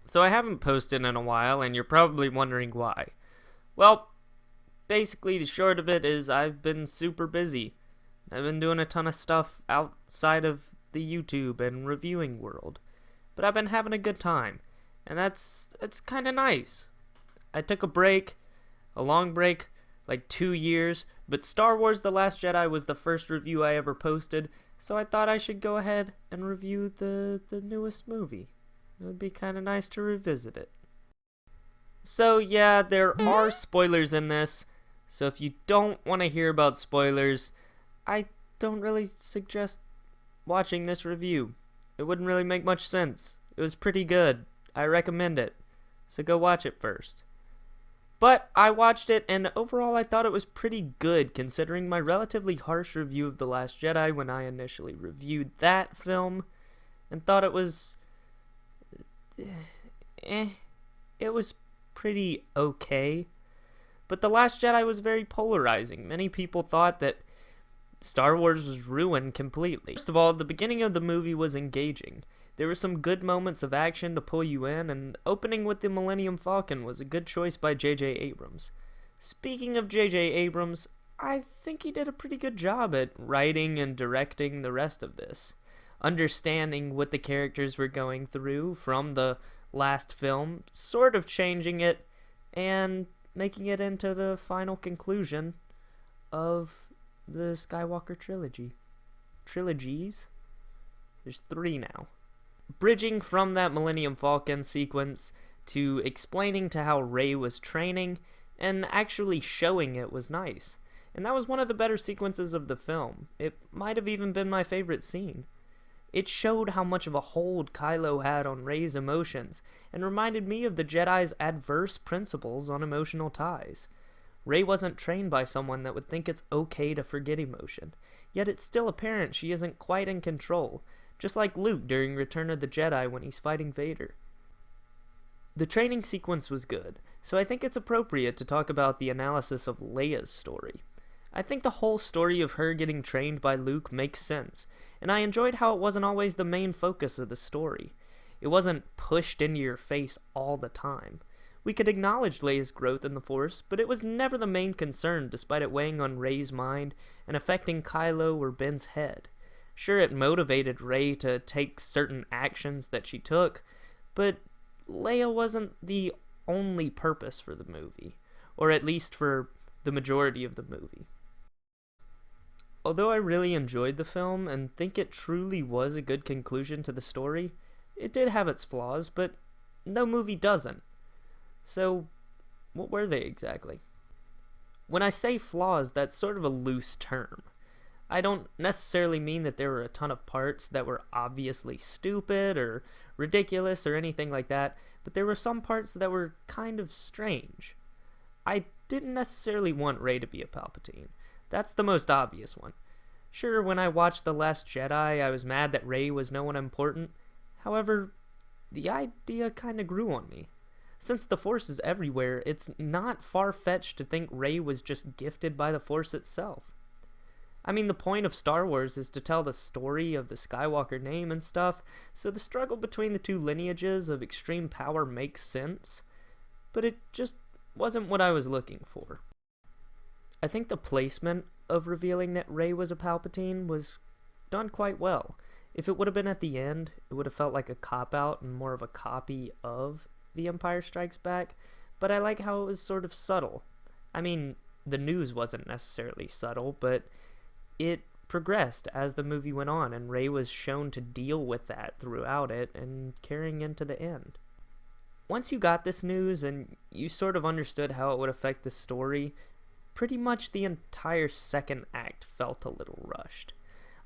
So I haven't posted in a while, and you're probably wondering why. Well, basically, the short of it is I've been super busy. I've been doing a ton of stuff outside of the YouTube and reviewing world. But I've been having a good time, and that's kind of nice. I took a break, a long break, like 2 years, but Star Wars The Last Jedi was the first review I ever posted, so I thought I should go ahead and review the newest movie. It would be kind of nice to revisit it. So yeah, there are spoilers in this, so if you don't want to hear about spoilers, I don't really suggest watching this review. It wouldn't really make much sense. It was pretty good. I recommend it. So go watch it first. But I watched it, and overall I thought it was pretty good considering my relatively harsh review of The Last Jedi when I initially reviewed that film, and thought it was it was pretty okay. But The Last Jedi was very polarizing. Many people thought that Star Wars was ruined completely. First of all, the beginning of the movie was engaging. There were some good moments of action to pull you in, and opening with the Millennium Falcon was a good choice by J.J. Abrams. Speaking of J.J. Abrams, I think he did a pretty good job at writing and directing the rest of this. Understanding what the characters were going through from the last film, sort of changing it, and making it into the final conclusion of the Skywalker trilogy. Trilogies? There's 3 now. Bridging from that Millennium Falcon sequence to explaining to how Rey was training and actually showing it was nice. And that was one of the better sequences of the film. It might have even been my favorite scene. It showed how much of a hold Kylo had on Rey's emotions, and reminded me of the Jedi's adverse principles on emotional ties. Rey wasn't trained by someone that would think it's okay to forget emotion, yet it's still apparent she isn't quite in control, just like Luke during Return of the Jedi when he's fighting Vader. The training sequence was good, so I think it's appropriate to talk about the analysis of Leia's story. I think the whole story of her getting trained by Luke makes sense, and I enjoyed how it wasn't always the main focus of the story. It wasn't pushed into your face all the time. We could acknowledge Leia's growth in the Force, but it was never the main concern despite it weighing on Rey's mind and affecting Kylo or Ben's head. Sure, it motivated Rey to take certain actions that she took, but Leia wasn't the only purpose for the movie, or at least for the majority of the movie. Although I really enjoyed the film and think it truly was a good conclusion to the story, it did have its flaws, but no movie doesn't. So, what were they exactly? When I say flaws, that's sort of a loose term. I don't necessarily mean that there were a ton of parts that were obviously stupid or ridiculous or anything like that, but there were some parts that were kind of strange. I didn't necessarily want Rey to be a Palpatine. That's the most obvious one. Sure, when I watched The Last Jedi, I was mad that Rey was no one important. However, the idea kinda grew on me. Since the Force is everywhere, it's not far-fetched to think Rey was just gifted by the Force itself. I mean, the point of Star Wars is to tell the story of the Skywalker name and stuff, so the struggle between the two lineages of extreme power makes sense, but it just wasn't what I was looking for. I think the placement of revealing that Rey was a Palpatine was done quite well. If it would have been at the end, it would have felt like a cop-out and more of a copy of The Empire Strikes Back, but I like how it was sort of subtle. I mean, the news wasn't necessarily subtle, but it progressed as the movie went on, and Rey was shown to deal with that throughout it and carrying into the end. Once you got this news and you sort of understood how it would affect the story, pretty much the entire second act felt a little rushed.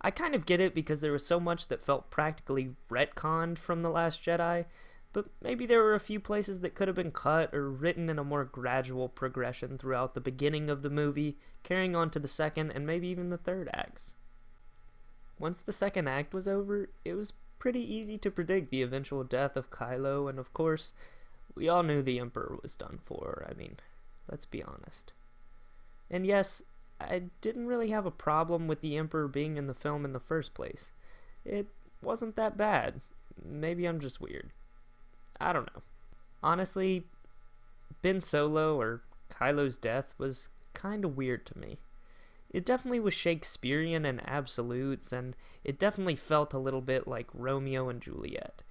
I kind of get it because there was so much that felt practically retconned from The Last Jedi, but maybe there were a few places that could have been cut or written in a more gradual progression throughout the beginning of the movie, carrying on to the second and maybe even the third acts. Once the second act was over, it was pretty easy to predict the eventual death of Kylo, and of course, we all knew the Emperor was done for. I mean, let's be honest. And yes, I didn't really have a problem with the Emperor being in the film in the first place. It wasn't that bad. Maybe I'm just weird. I don't know. Honestly, Ben Solo or Kylo's death was kinda weird to me. It definitely was Shakespearean and absolutes, and it definitely felt a little bit like Romeo and Juliet.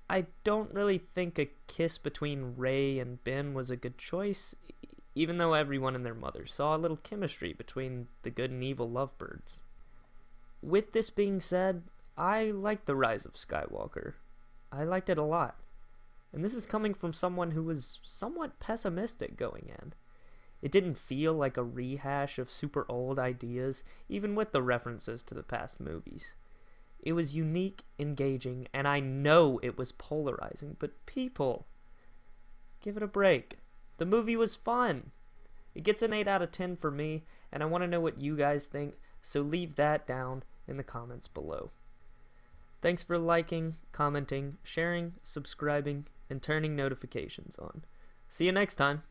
I don't really think a kiss between Rey and Ben was a good choice, even though everyone and their mother saw a little chemistry between the good and evil lovebirds. With this being said, I liked The Rise of Skywalker. I liked it a lot. And this is coming from someone who was somewhat pessimistic going in. It didn't feel like a rehash of super old ideas, even with the references to the past movies. It was unique, engaging, and I know it was polarizing, but people, give it a break. The movie was fun. It gets an 8 out of 10 for me, and I want to know what you guys think, so leave that down in the comments below. Thanks for liking, commenting, sharing, subscribing, and turning notifications on. See you next time.